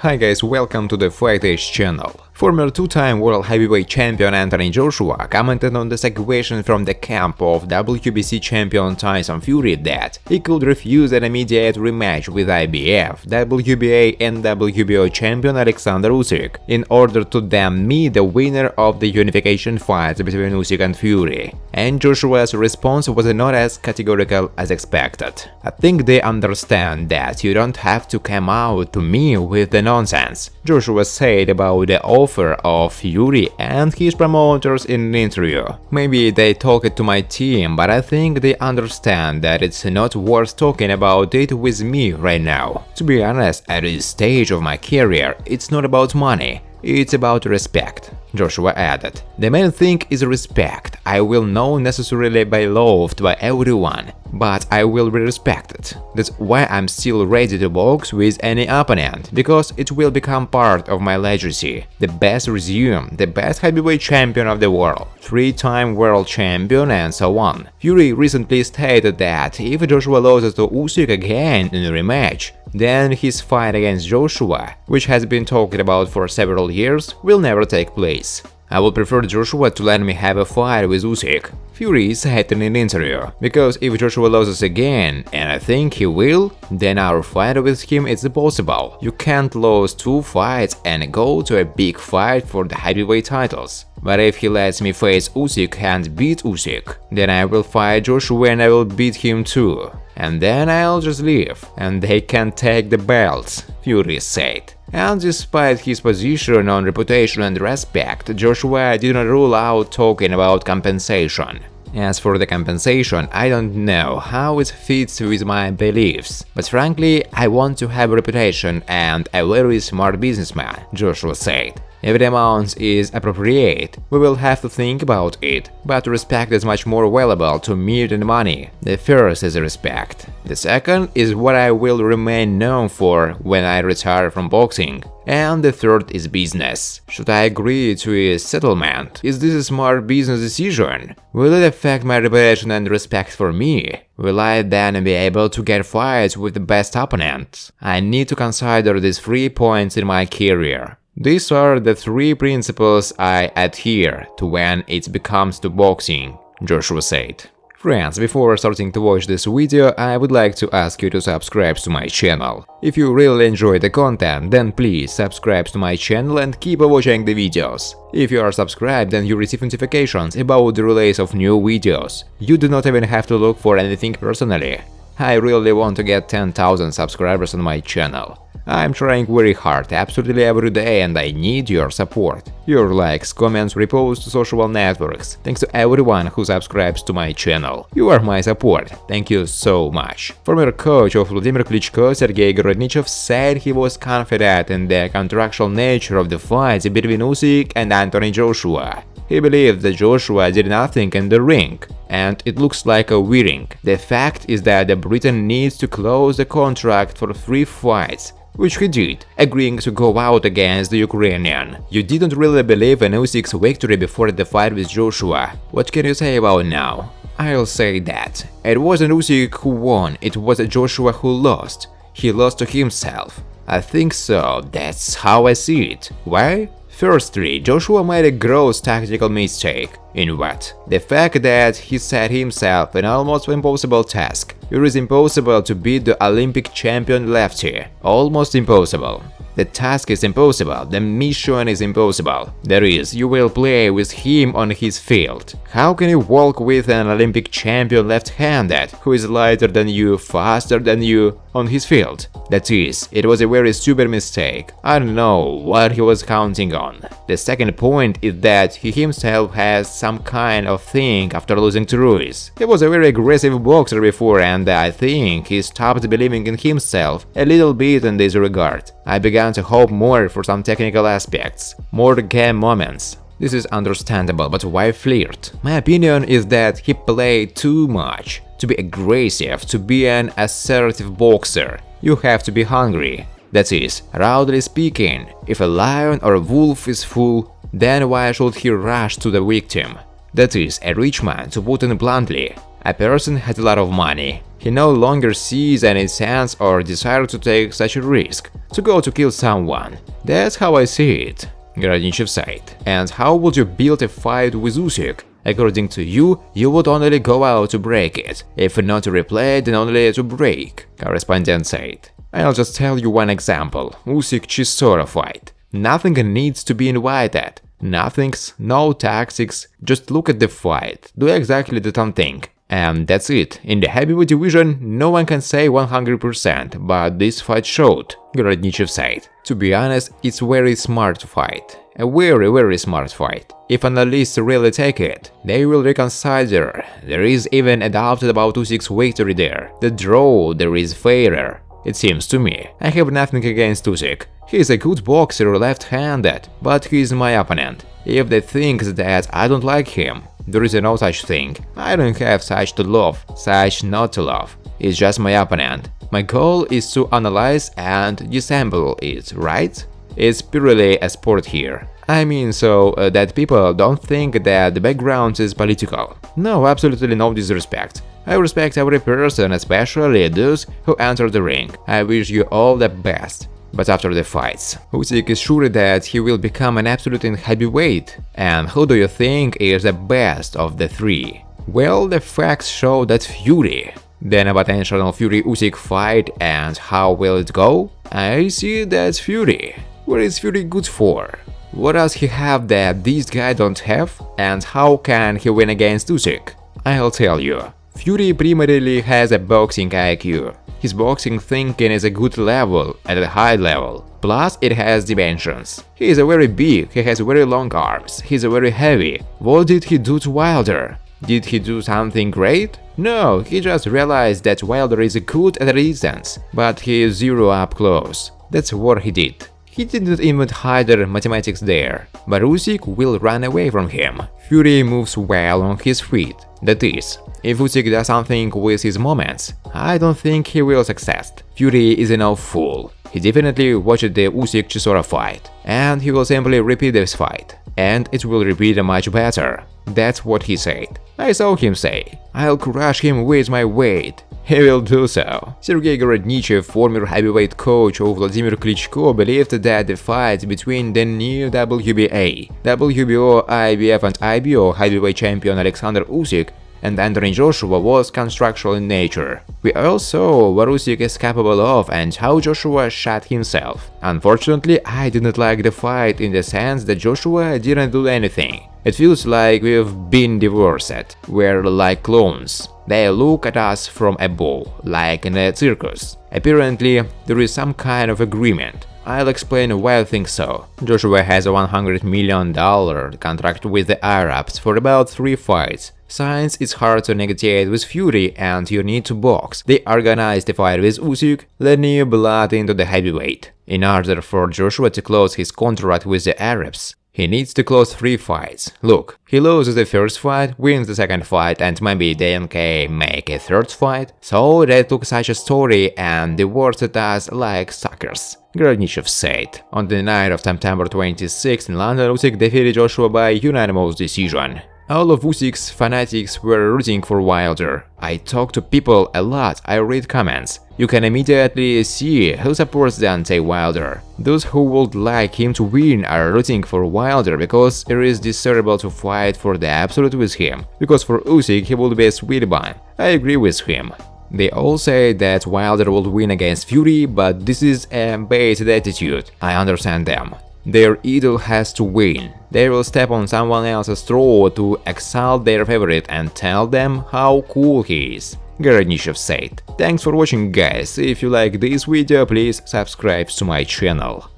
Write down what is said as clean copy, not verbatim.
Hi guys, welcome to the Fight Age channel. Former two-time world heavyweight champion Anthony Joshua commented on the situation from the camp of WBC champion Tyson Fury that he could refuse an immediate rematch with IBF, WBA and WBO champion Alexander Usyk in order to then meet the winner of the unification fight between Usyk and Fury. And Joshua's response was not as categorical as expected. I think they understand that you don't have to come out to me with the nonsense, Joshua said about the offer of Fury and his promoters in an interview. Maybe they talked to my team, but I think they understand that it's not worth talking about it with me right now. To be honest, at this stage of my career, it's not about money. It's about respect, Joshua added. The main thing is respect. I will not necessarily be loved by everyone, but I will be respected. That's why I'm still ready to box with any opponent, because it will become part of my legacy. The best resume, the best heavyweight champion of the world, three-time world champion and so on. Fury recently stated that if Joshua loses to Usyk again in a rematch, then his fight against Joshua, which has been talked about for several years, will never take place. I would prefer Joshua to let me have a fight with Usyk, Fury said in an interview, because if Joshua loses again, and I think he will, then our fight with him is impossible. You can't lose two fights and go to a big fight for the heavyweight titles. But if he lets me face Usyk and beat Usyk, then I will fight Joshua and I will beat him too. And then I'll just leave, and they can take the belts, Fury said. And despite his position on reputation and respect, Joshua didn't rule out talking about compensation. As for the compensation, I don't know how it fits with my beliefs, but frankly, I want to have a reputation and a very smart businessman, Joshua said. If the amount is appropriate, we will have to think about it, but respect is much more valuable to me than money. The first is respect. The second is what I will remain known for when I retire from boxing. And the third is business. Should I agree to a settlement? Is this a smart business decision? Will it affect my reputation and respect for me? Will I then be able to get fights with the best opponents? I need to consider these 3 points in my career. These are the 3 principles I adhere to when it comes to boxing, Joshua said. Friends, before starting to watch this video, I would like to ask you to subscribe to my channel. If you really enjoy the content, then please subscribe to my channel and keep watching the videos. If you are subscribed, then you receive notifications about the release of new videos. You do not even have to look for anything personally. I really want to get 10,000 subscribers on my channel. I'm trying very hard absolutely every day and I need your support. Your likes, comments, reposts to social networks. Thanks to everyone who subscribes to my channel. You are my support. Thank you so much. Former coach of Vladimir Klitschko, Sergey Gorodnichev, said he was confident in the contractual nature of the fights between Usyk and Anthony Joshua. He believed that Joshua did nothing in the ring, and it looks like a winning. The fact is that the Briton needs to close the contract for 3 fights, which he did, agreeing to go out against the Ukrainian. You didn't really believe in Usyk's victory before the fight with Joshua. What can you say about now? I'll say that it wasn't Usyk who won, it was Joshua who lost. He lost to himself. I think so, that's how I see it. Why? Firstly, Joshua made a gross tactical mistake. In what? The fact that he set himself an almost impossible task. It is impossible to beat the Olympic champion lefty. Almost impossible. The task is impossible, the mission is impossible. That is, you will play with him on his field. How can you walk with an Olympic champion left-handed, who is lighter than you, faster than you, on his field? That is, it was a very stupid mistake. I don't know what he was counting on. The second point is that he himself has some kind of thing after losing to Ruiz. He was a very aggressive boxer before and I think he stopped believing in himself a little bit in this regard. I began to hope more for some technical aspects, more game moments. This is understandable, but why flirt? My opinion is that he played too much. To be aggressive, to be an assertive boxer, you have to be hungry. That is, roughly speaking, if a lion or a wolf is full, then why should he rush to the victim? That is, a rich man, to put it bluntly. A person has a lot of money. He no longer sees any sense or desire to take such a risk, to go to kill someone. That's how I see it, Gorodnichev said. And how would you build a fight with Usyk? According to you, you would only go out to break it. If not to replay, then only to break, correspondent said. I'll just tell you one example. Usyk-Chisora fight. Nothing needs to be invited. Nothings, no tactics, just look at the fight, do exactly the same thing. And that's it. In the heavyweight division, no one can say 100%, but this fight showed, Gorodnichev said. To be honest, it's very smart fight. A very smart fight. If analysts really take it, they will reconsider. There is even a doubt about Usyk's victory there. The draw there is fairer. It seems to me. I have nothing against Usyk. He is a good boxer left-handed, but he is my opponent. If they think that I don't like him, there is no such thing. I don't have such to love, such not to love. It's just my opponent. My goal is to analyze and disassemble it, right? It's purely a sport here. I mean so that people don't think that the background is political. No, absolutely no disrespect. I respect every person, especially those who enter the ring. I wish you all the best. But after the fights, Usyk is sure that he will become an absolute heavyweight. And who do you think is the best of the three? Well, the facts show that Fury. Then a potential Fury-Usyk fight, and how will it go? I see that's Fury. What is Fury good for? What does he have that this guy don't have? And how can he win against Usyk? I'll tell you. Fury primarily has a boxing IQ. His boxing thinking is a good level, at a high level. Plus, it has dimensions. He is very big, he has very long arms, he's very heavy. What did he do to Wilder? Did he do something great? No, he just realized that Wilder is good at a distance, but he is zero up close. That's what he did. He didn't even hide the mathematics there, but Usyk will run away from him. Fury moves well on his feet, that is, if Usyk does something with his moments, I don't think he will succeed. Fury is no fool. He definitely watched the Usyk-Chisora fight, and he will simply repeat this fight, and it will repeat much better. That's what he said. I saw him say, I'll crush him with my weight. He will do so. Sergei Gorodnichev, former heavyweight coach of Vladimir Klitschko, believed that the fight between the new WBA, WBO, IBF and IBO heavyweight champion Alexander Usyk and Anthony Joshua was constructual in nature. We all saw what Usyk is capable of and how Joshua shot himself. Unfortunately, I didn't like the fight in the sense that Joshua didn't do anything. It feels like we've been divorced. We're like clones. They look at us from above, like in a circus. Apparently, there is some kind of agreement. I'll explain why I think so. Joshua has a $100 million contract with the Arabs for about 3 fights. Since it's hard to negotiate with Fury and you need to box, they organized a fight with Usyk, let new blood into the heavyweight. In order for Joshua to close his contract with the Arabs, he needs to close 3 fights. Look, he loses the first fight, wins the second fight, and maybe DMK make a third fight. So they took such a story and divorced us like suckers, Gorodnichev said. On the night of September 26 in London, Usyk defeated Joshua by unanimous decision. All of Usyk's fanatics were rooting for Wilder. I talk to people a lot, I read comments. You can immediately see who supports Deontay Wilder. Those who would like him to win are rooting for Wilder because it is desirable to fight for the absolute with him, because for Usyk he would be a sweet bun. I agree with him. They all say that Wilder will win against Fury, but this is a baited attitude. I understand them. Their idol has to win. They will step on someone else's throat to exalt their favorite and tell them how cool he is, Gorodnichev said. Thanks for watching, guys. If you like this video, please subscribe to my channel.